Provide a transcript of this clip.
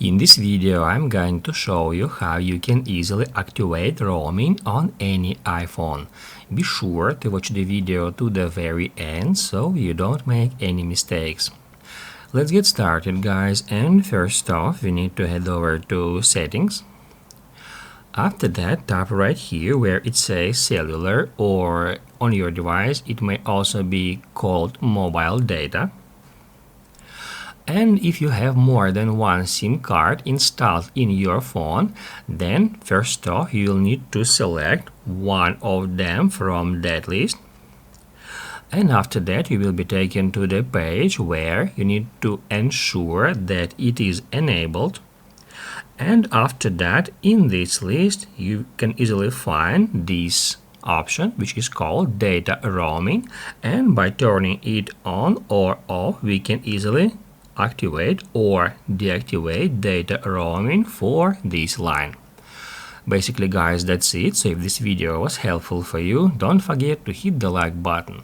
In this video, I'm going to show you how you can easily activate roaming on any iPhone. Be sure to watch the video to the very end so you don't make any mistakes. Let's get started, guys, and first off we need to head over to Settings. After that, tap right here where it says Cellular, or on your device it may also be called Mobile Data. And if you have more than one SIM card installed in your phone, then first off you will need to select one of them from that list. And after that you will be taken to the page where you need to ensure that it is enabled. And after that, in this list you can easily find this option, which is called data roaming, and by turning it on or off we can easily activate or deactivate data roaming for this line. Basically, guys, that's it. So if this video was helpful for you, don't forget to hit the like button.